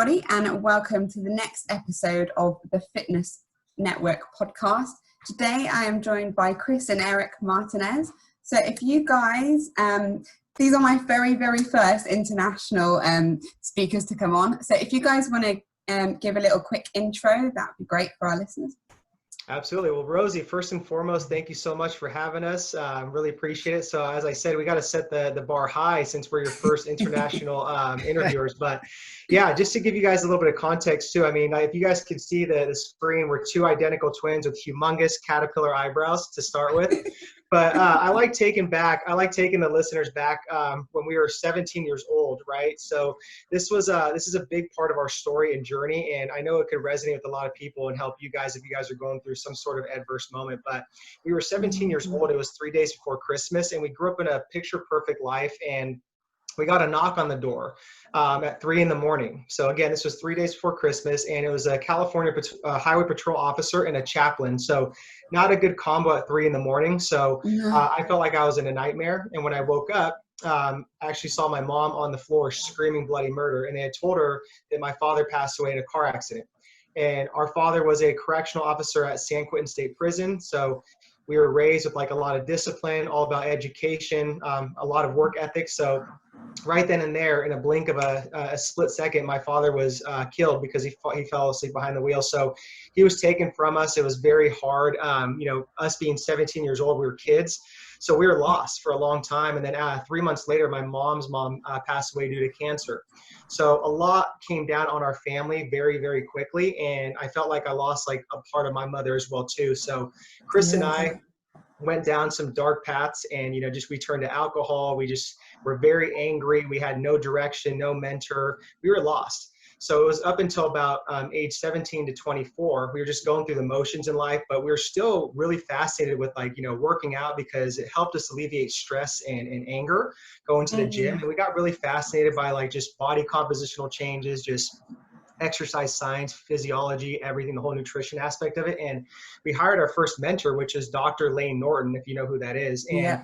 everybody, and welcome to the next episode of the Fitness Network podcast. Today I am joined by Chris and Eric Martinez. So if you guys, these are my very, very first international speakers to come on. So if you guys want to give a little quick intro, that would be great for our listeners. Absolutely. Well, Rosie, first and foremost, thank you so much for having us. Really appreciate it. So as I said, we got to set the bar high since we're your first international interviewers. But yeah, just to give you guys a little bit of context too. I mean, if you guys could see the screen, we're two identical twins with humongous caterpillar eyebrows to start with. But I like taking the listeners back when we were 17 years old, right? So this is a big part of our story and journey, and I know it could resonate with a lot of people and help you guys if you guys are going through some sort of adverse moment. But we were 17 years old. It was 3 days before Christmas, and we grew up in a picture-perfect life, and we got a knock on the door at 3 a.m. So again, this was 3 days before Christmas, and it was a California Highway Patrol officer and a chaplain. So not a good combo at 3 a.m. So I felt like I was in a nightmare. And when I woke up, I actually saw my mom on the floor screaming bloody murder. And they had told her that my father passed away in a car accident. And our father was a correctional officer at San Quentin State Prison. So we were raised with like a lot of discipline, all about education, a lot of work ethics. So right then and there, in a blink of a split second, my father was killed because he fell asleep behind the wheel. So he was taken from us. It was very hard. Us being 17 years old, we were kids. So we were lost for a long time. And then 3 months later, my mom's mom passed away due to cancer. So a lot came down on our family very, very quickly. And I felt like I lost like a part of my mother as well too. So Chris and I went down some dark paths, and we turned to alcohol. We just were very angry. We had no direction, no mentor. We were lost. So it was up until about age 17 to 24. We were just going through the motions in life, but we were still really fascinated with working out because it helped us alleviate stress and anger, going to the gym. And we got really fascinated by just body compositional changes, just exercise science, physiology, everything, the whole nutrition aspect of it. And we hired our first mentor, which is Dr. Lane Norton, if you know who that is. And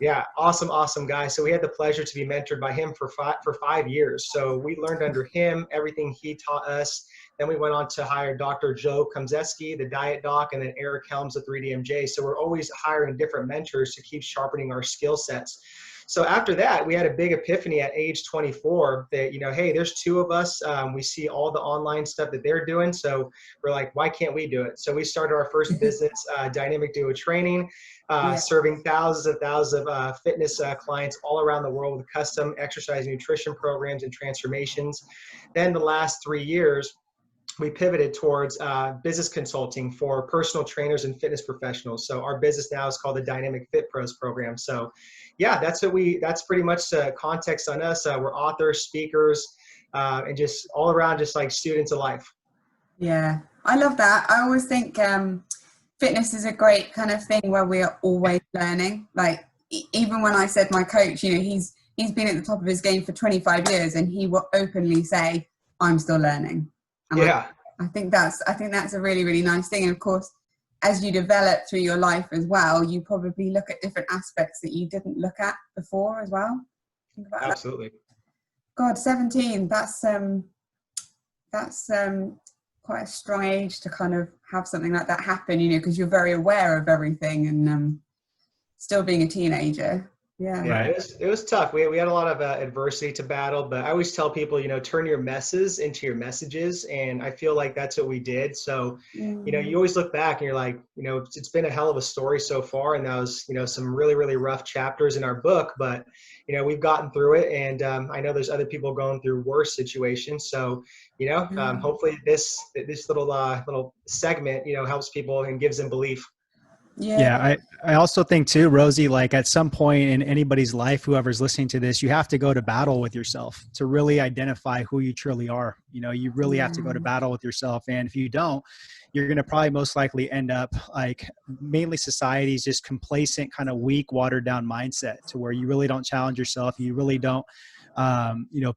yeah, awesome guy. So we had the pleasure to be mentored by him for 5 years. So we learned under him everything he taught us. Then we went on to hire Dr. Joe Komzeski, the diet doc, and then Eric Helms, the 3DMJ. So we're always hiring different mentors to keep sharpening our skill sets. So after that, we had a big epiphany at age 24 that, hey, there's two of us. We see all the online stuff that they're doing. So we're like, why can't we do it? So we started our first business, Dynamic Duo Training, serving thousands of fitness clients all around the world with custom exercise nutrition programs and transformations. Then the last 3 years, we pivoted towards business consulting for personal trainers and fitness professionals. So our business now is called the Dynamic Fit Pros program. So yeah, that's pretty much the context on us. We're authors, speakers, and just all around, just like students of life. Yeah, I love that. I always think fitness is a great kind of thing where we are always learning. Like even when I said my coach, he's been at the top of his game for 25 years and he will openly say, I'm still learning. And yeah. I think that's a really, really nice thing. And of course, as you develop through your life as well, you probably look at different aspects that you didn't look at before as well. Think about Absolutely. That. God, 17, that's quite a strong age to kind of have something like that happen, because you're very aware of everything and still being a teenager. Yeah, it was tough. We had a lot of adversity to battle, but I always tell people, turn your messes into your messages. And I feel like that's what we did. So, you always look back and you're like, it's been a hell of a story so far. And that was, some really, really rough chapters in our book, but, we've gotten through it. And I know there's other people going through worse situations. So, hopefully this little segment, helps people and gives them belief. Yeah, I also think too, Rosie, like at some point in anybody's life, whoever's listening to this, you have to go to battle with yourself to really identify who you truly are. You really have to go to battle with yourself. And if you don't, you're going to probably most likely end up like mainly society's just complacent, kind of weak, watered down mindset to where you really don't challenge yourself. You really don't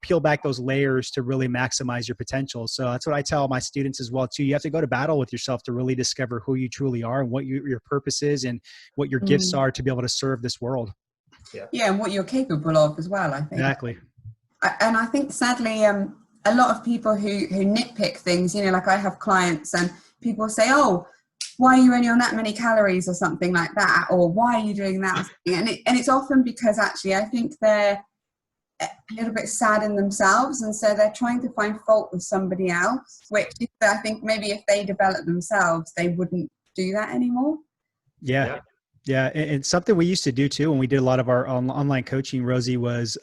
peel back those layers to really maximize your potential. So that's what I tell my students as well too. You have to go to battle with yourself to really discover who you truly are and what your purpose is and what your gifts are to be able to serve this world. Yeah, and what you're capable of as well, I think. Exactly. And I think sadly, a lot of people who nitpick things, you know, like I have clients and people say, oh, why are you only on that many calories or something like that? Or why are you doing that? And it's often because actually I think they're a little bit sad in themselves. And so they're trying to find fault with somebody else, which I think maybe if they develop themselves, they wouldn't do that anymore. Yeah. Yeah. And something we used to do too, when we did a lot of our online coaching, Rosie, was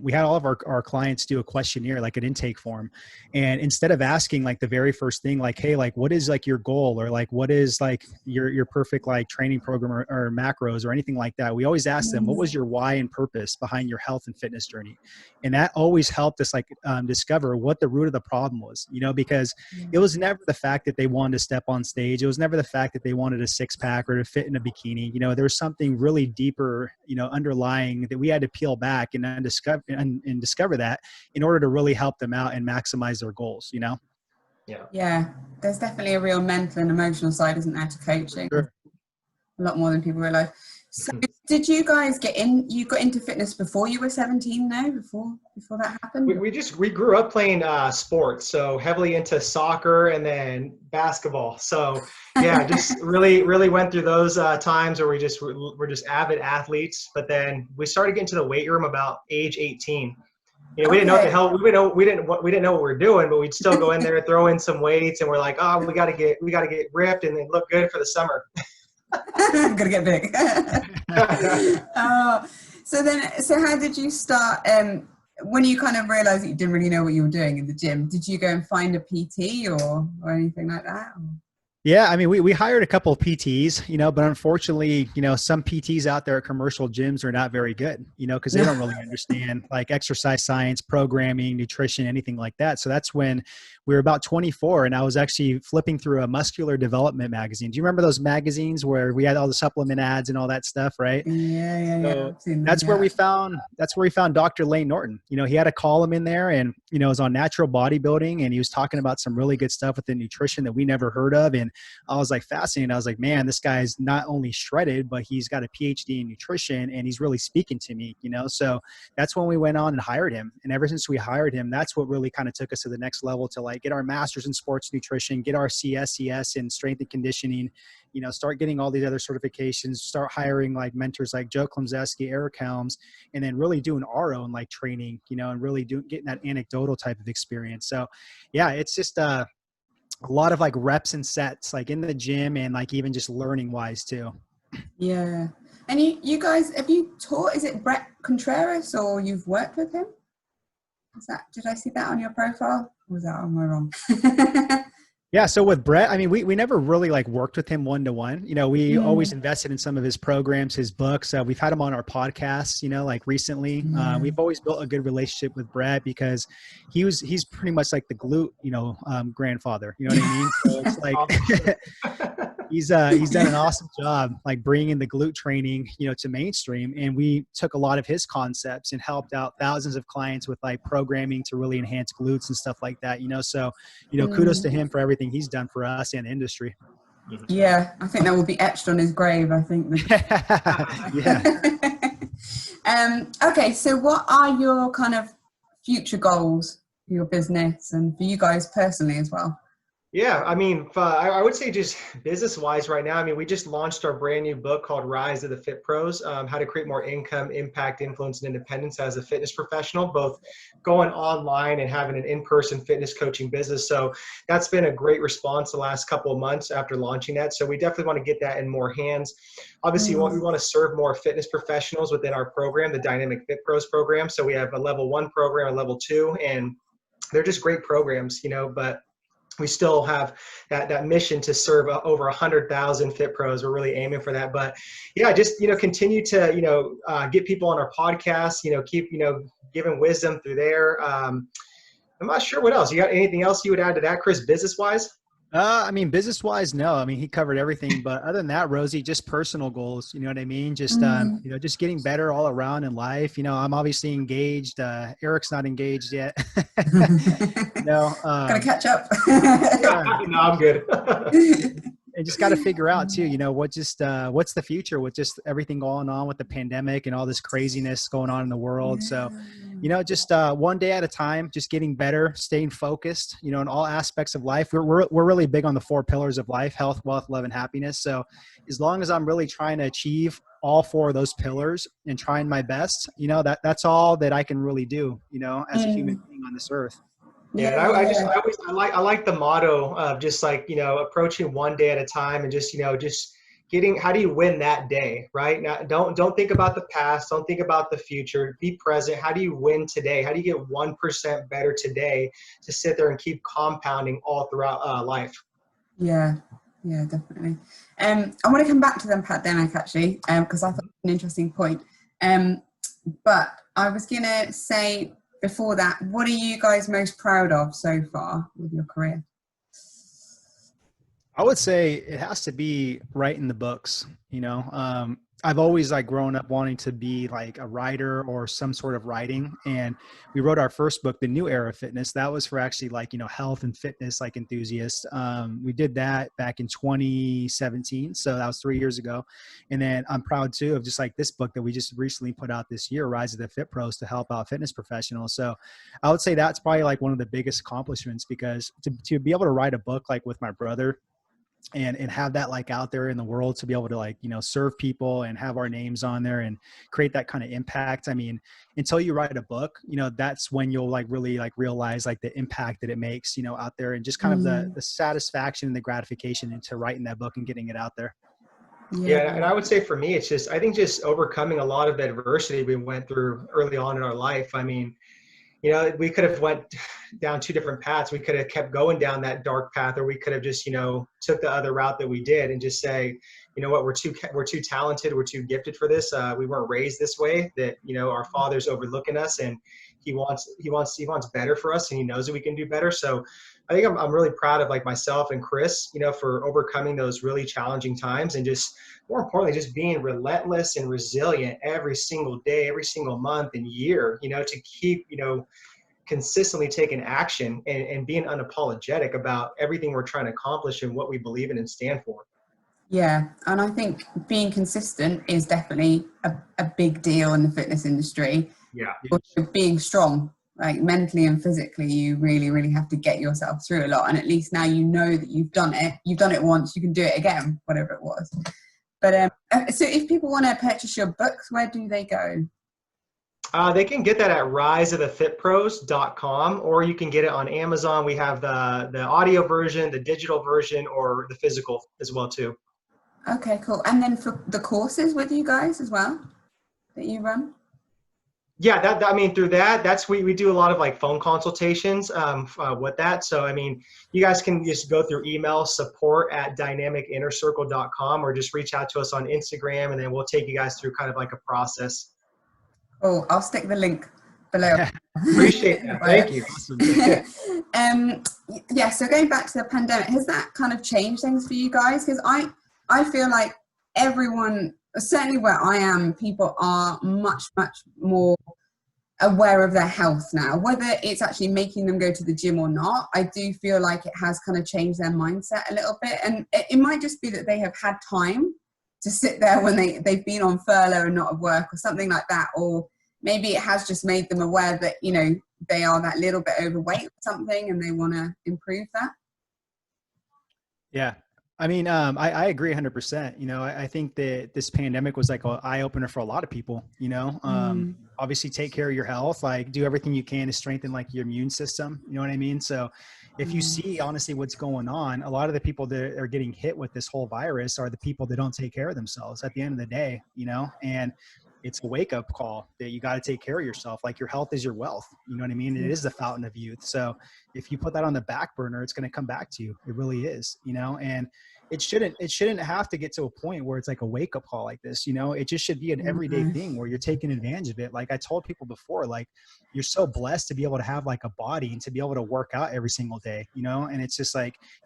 we had all of our clients do a questionnaire, like an intake form. And instead of asking like the very first thing, like, hey, like, what is like your goal, or like, what is like your perfect like training program or macros or anything like that, we always ask them, what was your why and purpose behind your health and fitness journey? And that always helped us like discover what the root of the problem was, you know, because it was never the fact that they wanted to step on stage. It was never the fact that they wanted a six pack or to fit in a bikini. You know, there was something really deeper, you know, underlying that we had to peel back and discover that in order to really help them out and maximize their goals, you know? Yeah. There's definitely a real mental and emotional side, isn't there, to coaching? Sure. A lot more than people realize. So did you guys you got into fitness before you were 17 though, before that happened? We grew up playing sports, so heavily into soccer and then basketball. So yeah, just really went through those times where we're just avid athletes. But then we started getting to the weight room about age 18. You know, we didn't know what the hell, we didn't know what we were doing, but we'd still go in there, throw in some weights, and we're like, oh, we got to get ripped and then look good for the summer. Gotta get big. So how did you start? When you kind of realized that you didn't really know what you were doing in the gym, did you go and find a PT or anything like that? Yeah, I mean, we hired a couple of PTs, you know, but unfortunately, you know, some PTs out there at commercial gyms are not very good, you know, because they don't really understand like exercise science, programming, nutrition, anything like that. So that's when we were about 24, and I was actually flipping through a muscular development magazine. Do you remember those magazines where we had all the supplement ads and all that stuff, right? Yeah. That's where we found Dr. Lane Norton. You know, he had a column in there, and you know, it was on natural bodybuilding, and he was talking about some really good stuff within nutrition that we never heard of. And I was like fascinated. I was like, man, this guy's not only shredded, but he's got a PhD in nutrition, and he's really speaking to me, you know? So that's when we went on and hired him. And ever since we hired him, that's what really kind of took us to the next level, to like get our master's in sports nutrition, get our CSCS in strength and conditioning, you know, start getting all these other certifications, start hiring like mentors like Joe Klemzeski, Eric Helms, and then really doing our own like training, you know, and really getting that anecdotal type of experience. So yeah, it's just a lot of like reps and sets, like in the gym, and like even just learning wise too. Yeah. And you guys, have you taught, is it Brett Contreras, or you've worked with him? Did I see that on your profile? Or was that on my wrong? Yeah. So with Brett, I mean, we never really like worked with him one-to-one. You know, we always invested in some of his programs, his books. We've had him on our podcasts, you know, like recently. We've always built a good relationship with Brett because he's pretty much like the glute, you know, grandfather, you know what I mean? So it's like, he's done an awesome job, like bringing the glute training, you know, to mainstream. And we took a lot of his concepts and helped out thousands of clients with like programming to really enhance glutes and stuff like that, you know? So, you know, kudos to him for everything he's done for us and the industry. Yeah, I think that will be etched on his grave, I think. Yeah. Okay, so what are your kind of future goals for your business and for you guys personally as well? Yeah, I mean, I would say just business-wise right now, I mean, we just launched our brand new book called Rise of the Fit Pros, how to create more income, impact, influence, and independence as a fitness professional, both going online and having an in-person fitness coaching business. So that's been a great response the last couple of months after launching that. So we definitely want to get that in more hands. Obviously, we want to serve more fitness professionals within our program, the Dynamic Fit Pros program. So we have a level 1 program, a level 2, and they're just great programs, you know, but we still have that mission to serve over 100,000 fit pros. We're really aiming for that. But yeah, just, you know, continue to, get people on our podcast, you know, keep, giving wisdom through there. I'm not sure what else. You got anything else you would add to that, Chris, business wise? I mean, business wise, no. I mean, he covered everything, but other than that, Rosie, just personal goals, you know what I mean? Just, just getting better all around in life. You know, I'm obviously engaged. Eric's not engaged yet. Gotta catch up. No, I'm good. And just got to figure out too, what's the future with just everything going on with the pandemic and all this craziness going on in the world. So, just one day at a time, just getting better, staying focused, in all aspects of life. We're really big on the 4 pillars of life: health, wealth, love, and happiness. So as long as I'm really trying to achieve all 4 of those pillars and trying my best, that's all that I can really do, as a human being on this earth. Yeah, and I like the motto of just like, approaching one day at a time, and just getting, how do you win that day, right? Now, don't think about the past, don't think about the future, be present. How do you win today? How do you get 1% better today to sit there and keep compounding all throughout life? Yeah, definitely. I want to come back to the pandemic actually, because I thought it was an interesting point. But I was gonna say, before that, what are you guys most proud of so far with your career? I would say it has to be writing the books. I've always grown up wanting to be like a writer or some sort of writing. And we wrote our first book, The New Era of Fitness. That was for actually health and fitness enthusiasts. We did that back in 2017. So that was 3 years ago. And then I'm proud too of just this book that we just recently put out this year, Rise of the Fit Pros, to help out fitness professionals. So I would say that's probably one of the biggest accomplishments, because to be able to write a book with my brother, and have that out there in the world, to be able to serve people and have our names on there and create that kind of impact. I mean, until you write a book, that's when you'll really realize the impact that it makes, out there, and just kind of the satisfaction and the gratification into writing that book and getting it out there. Yeah, and I would say for me, it's I think just overcoming a lot of adversity we went through early on in our life. I mean, we could have went down 2 different paths. We could have kept going down that dark path, or we could have just, took the other route that we did and just say, you know what, we're too talented, we're too gifted for this. We weren't raised this way. That our Father's overlooking us, and He wants better for us, and He knows that we can do better. So I think I'm really proud of myself and Chris, for overcoming those really challenging times, and just more importantly, just being relentless and resilient every single day, every single month and year, to keep, consistently taking action and being unapologetic about everything we're trying to accomplish and what we believe in and stand for. Yeah, and I think being consistent is definitely a big deal in the fitness industry. Yeah. Also being strong, mentally and physically, you really, really have to get yourself through a lot. And at least now that you've done it once, you can do it again, whatever it was. But so if people want to purchase your books, where do they go? They can get that at riseofthefitpros.com, or you can get it on Amazon. We have the audio version, the digital version, or the physical as well too. Okay, cool. And then for the courses with you guys as well that you run? Yeah, through that's we do a lot of phone consultations with that. So you guys can just go through email, support@dynamicinnercircle.com, or just reach out to us on Instagram, and then we'll take you guys through kind of a process. Oh, I'll stick the link below. Appreciate that. Thank you. Yeah, so going back to the pandemic, has that kind of changed things for you guys? Because I feel like everyone, certainly where I am, people are much, much more aware of their health now, whether it's actually making them go to the gym or not. I do feel like it has kind of changed their mindset a little bit. And it might just be that they have had time to sit there when they've been on furlough and not at work or something like that. Or maybe it has just made them aware that, they are that little bit overweight or something and they want to improve that. Yeah. I agree 100%. I think that this pandemic was an eye opener for a lot of people, obviously take care of your health, do everything you can to strengthen your immune system. You know what I mean? So if you see honestly what's going on, a lot of the people that are getting hit with this whole virus are the people that don't take care of themselves at the end of the day, and it's a wake up call that you got to take care of yourself. Your health is your wealth. You know what I mean? It is the fountain of youth. So if you put that on the back burner, it's going to come back to you. It really is, and it shouldn't have to get to a point where it's a wake up call like this. It just should be an everyday thing where you're taking advantage of it. I told people before, you're so blessed to be able to have a body and to be able to work out every single day, and it's just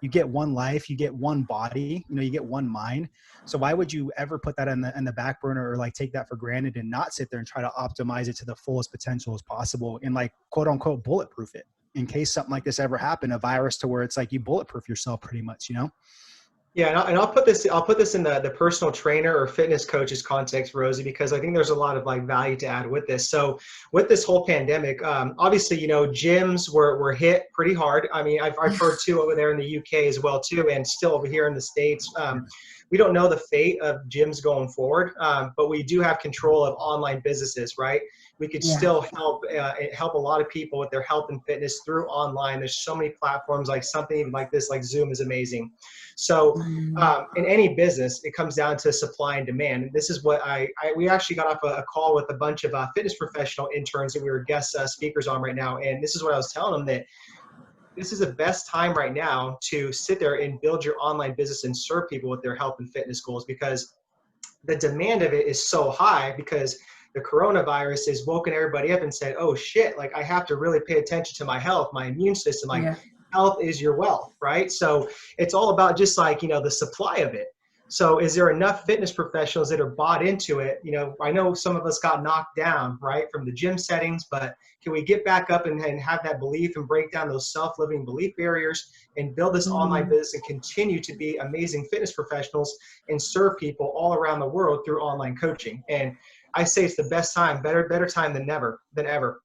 you get one life, you get one body, you get one mind. So why would you ever put that in the back burner or take that for granted and not sit there and try to optimize it to the fullest potential as possible and quote unquote bulletproof it in case something like this ever happened, a virus to where it's you bulletproof yourself pretty much, Yeah, and I'll put this in the personal trainer or fitness coach's context, Rosie, because I think there's a lot of like value to add with this. So with this whole pandemic, obviously, gyms were hit pretty hard. I mean, I've heard too over there in the UK as well too, and still over here in the States. We don't know the fate of gyms going forward, but we do have control of online businesses, right? We could still help a lot of people with their health and fitness through online. There's so many platforms, like something even like this, like Zoom, is amazing. So in any business, it comes down to supply and demand. And this is what we actually got off a call with a bunch of fitness professional interns that we were guest speakers on right now. And this is what I was telling them, that this is the best time right now to sit there and build your online business and serve people with their health and fitness goals, because the demand of it is so high, because the coronavirus has woken everybody up and said, oh shit, like I have to really pay attention to my health, my immune system, like health is your wealth, right? So it's all about just like, the supply of it. So is there enough fitness professionals that are bought into it? I know some of us got knocked down, right, from the gym settings, but can we get back up and have that belief and break down those self-limiting belief barriers and build this online business and continue to be amazing fitness professionals and serve people all around the world through online coaching? And I say it's the best time, better time than ever.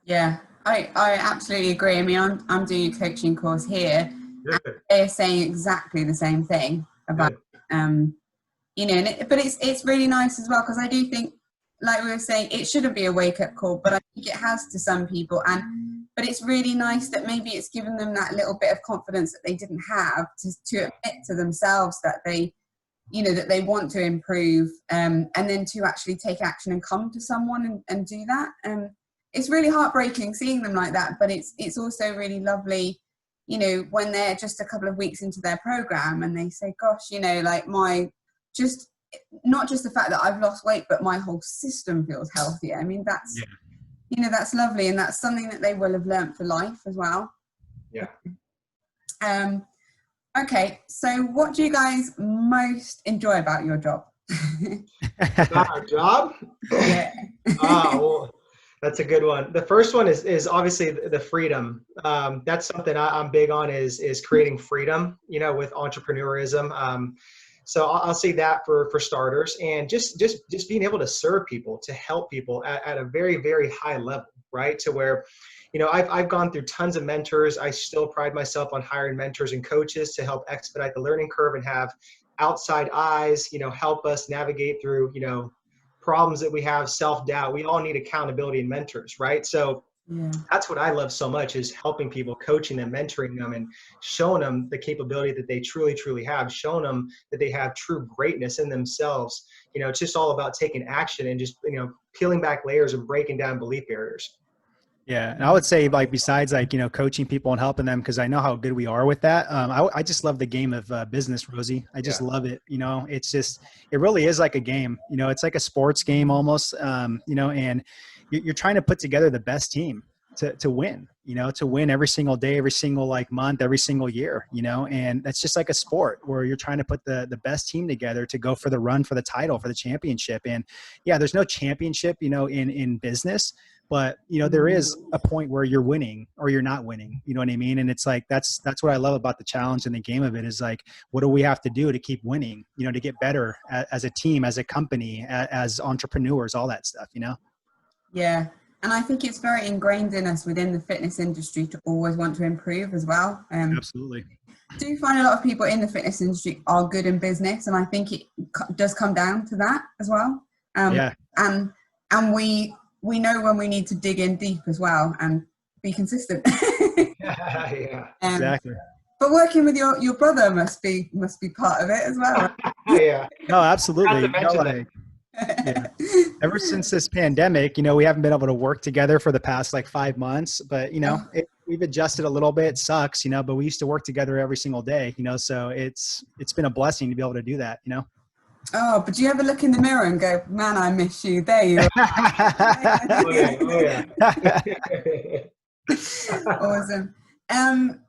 Yeah, I absolutely agree. I mean, I'm doing a coaching course here. Good. They're saying exactly the same thing about, but it's really nice as well, because I do think, like we were saying, it shouldn't be a wake-up call, but I think it has to some people. But it's really nice that maybe it's given them that little bit of confidence that they didn't have to admit to themselves that they want to improve, and then to actually take action and come to someone and do that. It's really heartbreaking seeing them like that, but it's also really lovely, when they're just a couple of weeks into their program and they say, gosh, like not just the fact that I've lost weight, but my whole system feels healthier. I mean, that's, that's lovely. And that's something that they will have learned for life as well. Yeah. Okay. So what do you guys most enjoy about your job? About our job? Yeah. Well, that's a good one. The first one is obviously the freedom. That's something I'm big on, is creating freedom, with entrepreneurism. So I'll say that for starters, and just being able to serve people, to help people at a very, very high level, right? To where, I've gone through tons of mentors. I still pride myself on hiring mentors and coaches to help expedite the learning curve and have outside eyes, help us navigate through, problems that we have, self-doubt. We all need accountability and mentors, right? So that's what I love so much, is helping people, coaching them, mentoring them, and showing them the capability that they truly, truly have, showing them that they have true greatness in themselves. It's just all about taking action and just, peeling back layers and breaking down belief barriers. Yeah. And I would say, like, besides like, coaching people and helping them, because I know how good we are with that. I just love the game of business, Rosie. I just love it. It's just, it really is like a game, it's like a sports game almost, and you're trying to put together the best team to win, to win every single day, every single like month, every single year, and that's just like a sport where you're trying to put the best team together to go for the run, for the title, for the championship. And there's no championship, in business, but there is a point where you're winning or you're not winning, you know what I mean? And it's like, that's what I love about the challenge and the game of it, is like, what do we have to do to keep winning, to get better as a team, as a company, as entrepreneurs, all that stuff, Yeah. And I think it's very ingrained in us within the fitness industry to always want to improve as well. Absolutely. I do find a lot of people in the fitness industry are good in business, and I think it does come down to that as well. And we know when we need to dig in deep as well and be consistent. Exactly. But working with your brother must be part of it as well. Yeah. No, absolutely. Ever since this pandemic, we haven't been able to work together for the past like 5 months, but we've adjusted a little bit. It sucks, but we used to work together every single day, so it's been a blessing to be able to do that, Oh, but do you ever look in the mirror and go, man, I miss you? There you are. Awesome.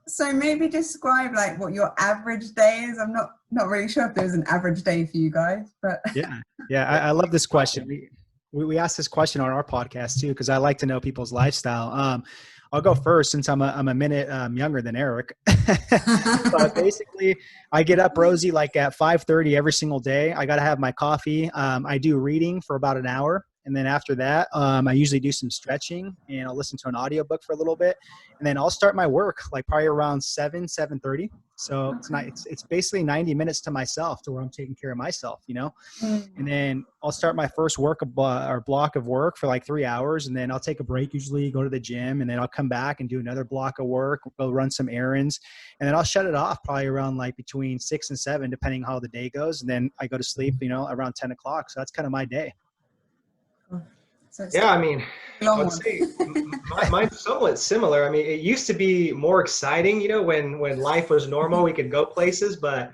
So maybe describe like what your average day is. I'm not really sure if there's an average day for you guys, but I love this question. We asked this question on our podcast too, because I like to know people's lifestyle. I'll go first since I'm a minute younger than Eric. But basically, I get up, Rosie, like at 5:30 every single day. I got to have my coffee. I do reading for about an hour. And then after that, I usually do some stretching and I'll listen to an audiobook for a little bit. And then I'll start my work like probably around 7:30. So it's basically 90 minutes to myself to where I'm taking care of myself, you know? And then I'll start my first block of work for like 3 hours. And then I'll take a break, usually go to the gym, and then I'll come back and do another block of work, go run some errands. And then I'll shut it off probably around like between 6 and 7, depending how the day goes. And then I go to sleep, you know, around 10 o'clock. So that's kind of my day. So Yeah, I mean, I would say mine's somewhat similar. I mean, it used to be more exciting, you know, when life was normal, we could go places, but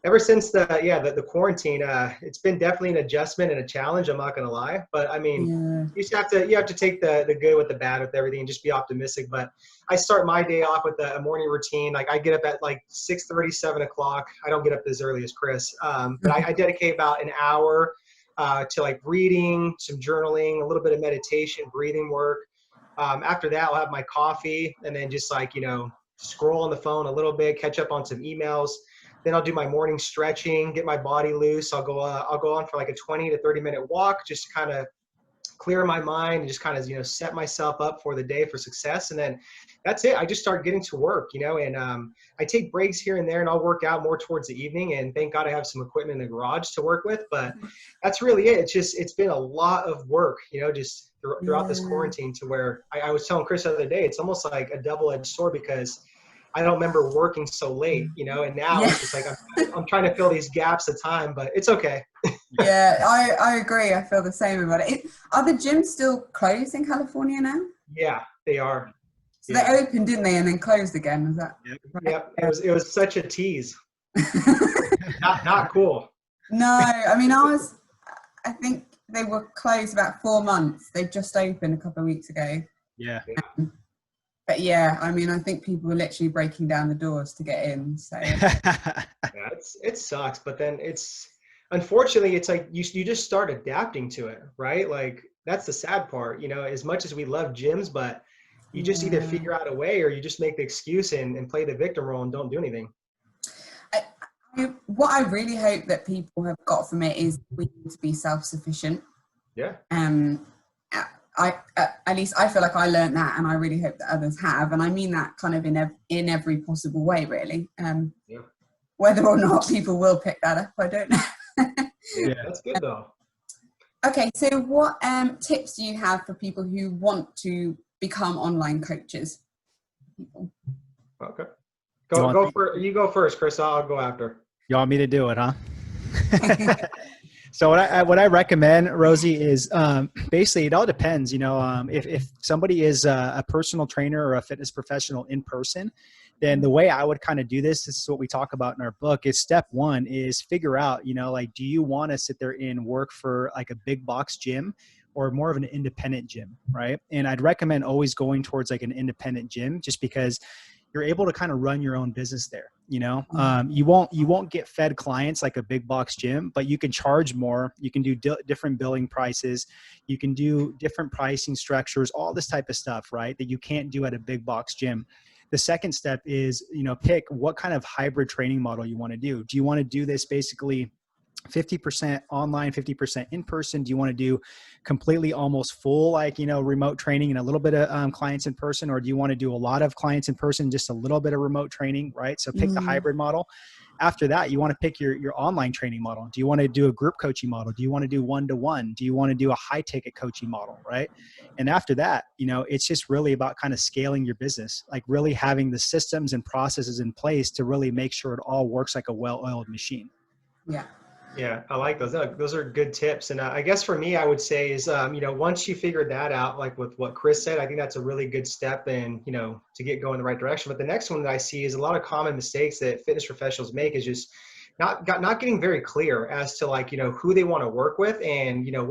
ever since the quarantine, it's been definitely an adjustment and a challenge. I'm not going to lie, but I mean, you just have to take the good with the bad with everything and just be optimistic. But I start my day off with a morning routine. Like I get up at like 6:30, 7 o'clock. I don't get up as early as Chris, but I dedicate about an hour to like reading, some journaling, a little bit of meditation, breathing work. After that, I'll have my coffee and then just like, you know, scroll on the phone a little bit, catch up on some emails. Then I'll do my morning stretching, get my body loose. I'll go on for like a 20 to 30 minute walk, just to kind of clear my mind and just kind of, you know, set myself up for the day for success. And then that's it. I just start getting to work, you know, and I take breaks here and there and I'll work out more towards the evening. And thank God I have some equipment in the garage to work with, but that's really it. It's been a lot of work, you know, just throughout this quarantine, to where I was telling Chris the other day, it's almost like a double-edged sword, because I don't remember working so late, you know, and now it's just like I'm trying to fill these gaps of time, but it's okay. Yeah, I agree. I feel the same about it. Are the gyms still closed in California now? Yeah, they are. So they opened, didn't they, and then closed again? Was that? Yep. It was such a tease. not cool. No, I mean I think they were closed about 4 months. They just opened a couple of weeks ago. Yeah. But yeah, I mean, I think people were literally breaking down the doors to get in. So it sucks, but then unfortunately it's like you just start adapting to it, right? Like that's the sad part, you know, as much as we love gyms, but you just either figure out a way or you just make the excuse and play the victim role and don't do anything. What I really hope that people have got from it is we need to be self-sufficient. Yeah. At least I feel like I learned that, and I really hope that others have. And I mean that kind of in every possible way, really. Whether or not people will pick that up, I don't know. Yeah, that's good though. Okay, so what tips do you have for people who want to become online coaches? Okay. You go first, Chris. I'll go after. You want me to do it, huh? So what I recommend, Rosie, is basically it all depends. You know, if somebody is a personal trainer or a fitness professional in person, then the way I would kind of do this is what we talk about in our book. Is step one is figure out, you know, like, do you want to sit there and work for like a big box gym or more of an independent gym, right? And I'd recommend always going towards like an independent gym, just because you're able to kind of run your own business there. You know, you won't get fed clients like a big box gym, but you can charge more. You can do different billing prices. You can do different pricing structures, all this type of stuff, right? That you can't do at a big box gym. The second step is, you know, pick what kind of hybrid training model you want to do. Do you want to do this basically 50% online, 50% in person? Do you want to do completely almost full, like, you know, remote training and a little bit of clients in person? Or do you want to do a lot of clients in person, just a little bit of remote training, right? So pick the hybrid model. After that, you want to pick your online training model. Do you want to do a group coaching model? Do you want to do one-to-one? Do you want to do a high ticket coaching model, right? And after that, you know, it's just really about kind of scaling your business, like really having the systems and processes in place to really make sure it all works like a well-oiled machine. Yeah. Yeah, I like those. Those are good tips. And I guess for me, I would say is, you know, once you figure that out, like with what Chris said, I think that's a really good step in, you know, to get going in the right direction. But the next one that I see is a lot of common mistakes that fitness professionals make is just not getting very clear as to, like, you know, who they want to work with and, you know,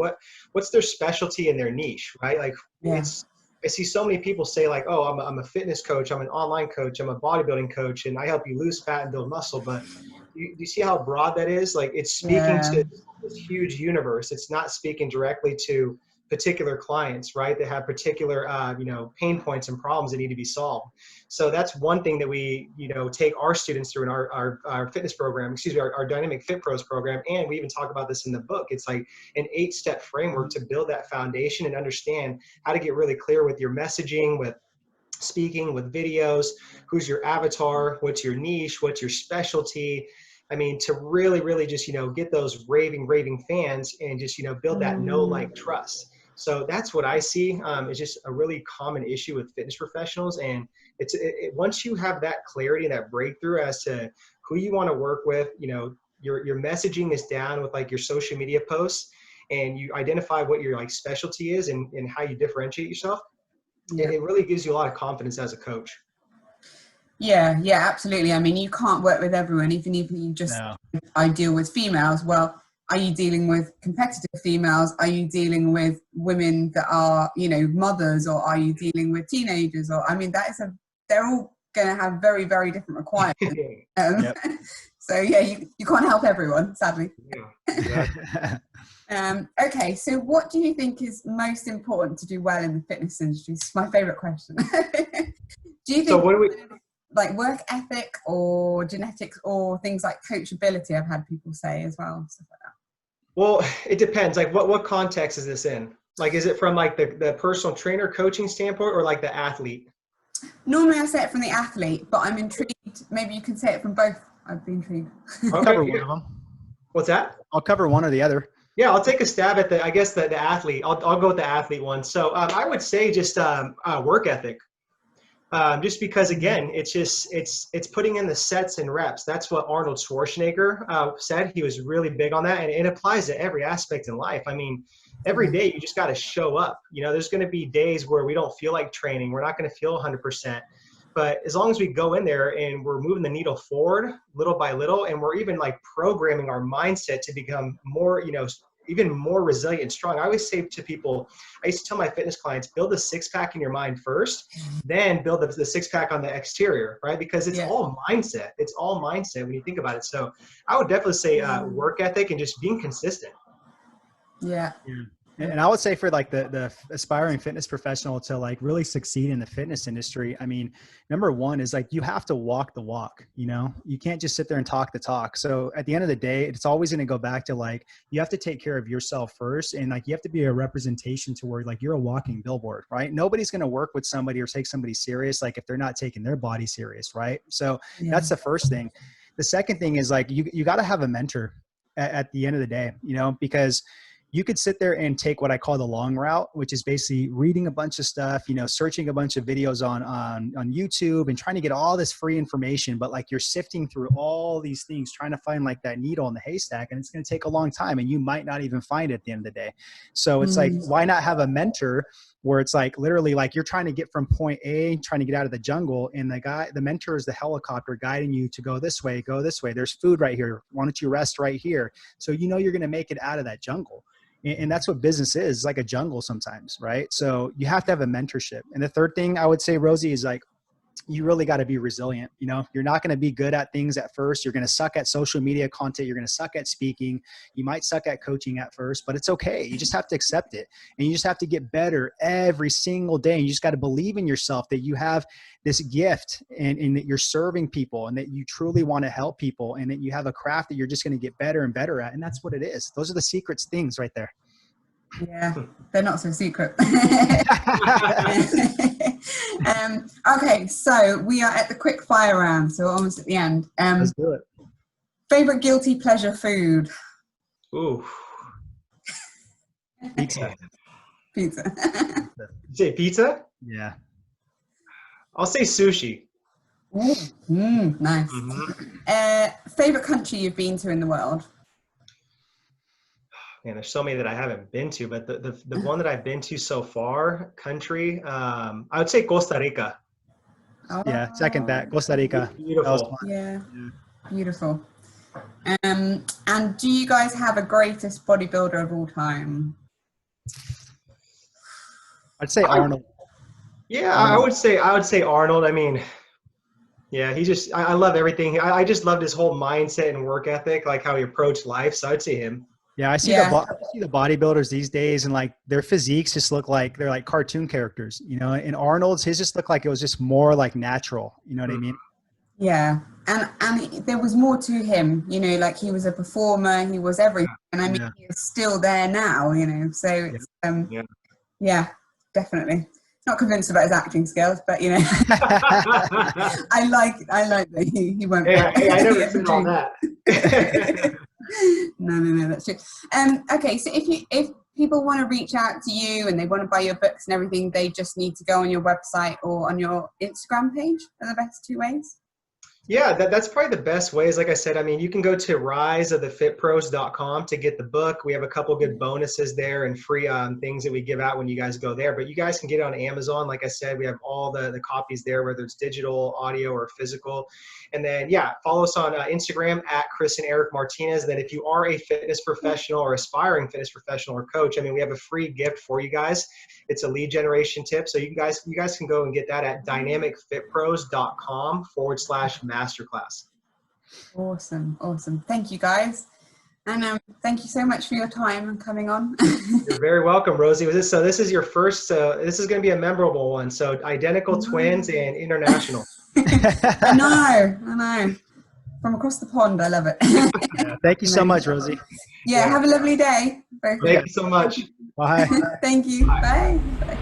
what's their specialty in their niche, right? Like I see so many people say like, oh, I'm a fitness coach, I'm an online coach, I'm a bodybuilding coach, and I help you lose fat and build muscle. But you see how broad that is? Like, it's speaking to this huge universe. It's not speaking directly to particular clients, right, that have particular, pain points and problems that need to be solved. So that's one thing that we, take our students through in our fitness program, our Dynamic Fit Pros program. And we even talk about this in the book. It's like an 8-step framework to build that foundation and understand how to get really clear with your messaging, with speaking, with videos, who's your avatar, what's your niche, what's your specialty. I mean, to really, really just, get those raving fans and just, build that know, like, trust. So that's what I see is just a really common issue with fitness professionals. And once you have that clarity and that breakthrough as to who you want to work with, your messaging is down with like your social media posts, and you identify what your like specialty is and how you differentiate yourself. Yeah. It really gives you a lot of confidence as a coach. Yeah, absolutely. I mean, you can't work with everyone, even if you just, I deal with females. Well, are you dealing with competitive females? Are you dealing with women that are, mothers, or are you dealing with teenagers? Or, I mean, they're all going to have very, very different requirements. So yeah, you can't help everyone, sadly. Yeah. Okay, so what do you think is most important to do well in the fitness industry? It's my favorite question. Do you think like work ethic or genetics or things like coachability? I've had people say as well, stuff like that. Well, it depends. Like what context is this in? Like, is it from like the personal trainer coaching standpoint or like the athlete? Normally I say it from the athlete, but I'm intrigued. Maybe you can say it from both. I'd be intrigued. I'll cover one of them. What's that? I'll cover one or the other. Yeah, I'll take a stab at the athlete. I'll go with the athlete one. So I would say just work ethic. Just because, again, it's putting in the sets and reps. That's what Arnold Schwarzenegger said. He was really big on that, and it applies to every aspect in life. I mean, every day you just got to show up. There's going to be days where we don't feel like training. We're not going to feel 100%. But as long as we go in there and we're moving the needle forward little by little, and we're even like programming our mindset to become more, even more resilient and strong. I always say to people, I used to tell my fitness clients, build a 6-pack in your mind first, then build the 6-pack on the exterior, right? Because it's all mindset. It's all mindset when you think about it. So I would definitely say work ethic and just being consistent. Yeah. And I would say for like the aspiring fitness professional to like really succeed in the fitness industry, I mean, number one is like, you have to walk the walk, you can't just sit there and talk the talk. So at the end of the day, it's always going to go back to like, you have to take care of yourself first. And like, you have to be a representation to where like you're a walking billboard, right? Nobody's going to work with somebody or take somebody serious, like if they're not taking their body serious. Right. So that's the first thing. The second thing is like, you got to have a mentor at the end of the day, because you could sit there and take what I call the long route, which is basically reading a bunch of stuff, searching a bunch of videos on YouTube and trying to get all this free information. But like, you're sifting through all these things, trying to find like that needle in the haystack, and it's going to take a long time, and you might not even find it at the end of the day. So it's like, why not have a mentor where it's like literally like you're trying to get from point A, trying to get out of the jungle, and the mentor is the helicopter guiding you to go this way, There's food right here. Why don't you rest right here? So you're going to make it out of that jungle. And that's what business is. It's like a jungle sometimes, right? So you have to have a mentorship. And the third thing I would say, Rosie, is like, you really got to be resilient. You're not going to be good at things at first. You're going to suck at social media content. You're going to suck at speaking. You might suck at coaching at first, but it's okay. You just have to accept it. And you just have to get better every single day. And you just got to believe in yourself that you have this gift and that you're serving people and that you truly want to help people and that you have a craft that you're just going to get better and better at. And that's what it is. Those are the secrets things right there. Yeah, they're not so secret. Okay, so we are at the quick fire round, so we're almost at the end. Let's do it. Favorite guilty pleasure food? Ooh. Pizza. You say pizza? Yeah. I'll say sushi. Nice. Favorite country you've been to in the world? Man, there's so many that I haven't been to, but the one that I've been to so far, country, I would say Costa Rica. Yeah, second that. Costa Rica. Beautiful. Yeah, beautiful. And do you guys have a greatest bodybuilder of all time? I'd say Arnold. Yeah, I would say Arnold. I mean, yeah, I love everything. I just loved his whole mindset and work ethic, like how he approached life. So I'd say him. Yeah, I see I see the bodybuilders these days, and like their physiques just look like they're like cartoon characters, you know. And Arnold's, his just looked like it was just more like natural. You know what I mean? Yeah, and there was more to him, you know, like he was a performer, he was everything, and I mean, he is still there now, you know. So it's yeah, definitely. Not convinced about his acting skills, but you know, I like that he won't. Hey, I never said all that. No, that's true. Okay, so if people want to reach out to you and they want to buy your books and everything, they just need to go on your website or on your Instagram page. Are the best two ways? Yeah, that's probably the best ways. Like I said, I mean, you can go to riseofthefitpros.com to get the book. We have a couple good bonuses there and free things that we give out when you guys go there. But you guys can get it on Amazon. Like I said, we have all the copies there, whether it's digital, audio, or physical. And then, follow us on Instagram at Chris and Eric Martinez. Then if you are a fitness professional or aspiring fitness professional or coach, I mean, we have a free gift for you guys. It's a lead generation tip. So you guys can go and get that at dynamicfitpros.com/masterclass. Awesome. Thank you, guys. And thank you so much for your time and coming on. You're very welcome, Rosie. This is your first, this is going to be a memorable one. So identical twins and international. I know. From across the pond, I love it. Thank you so much, Rosie. Yeah, have a lovely day. Thank you so much. Bye. Thank you. Bye. Bye.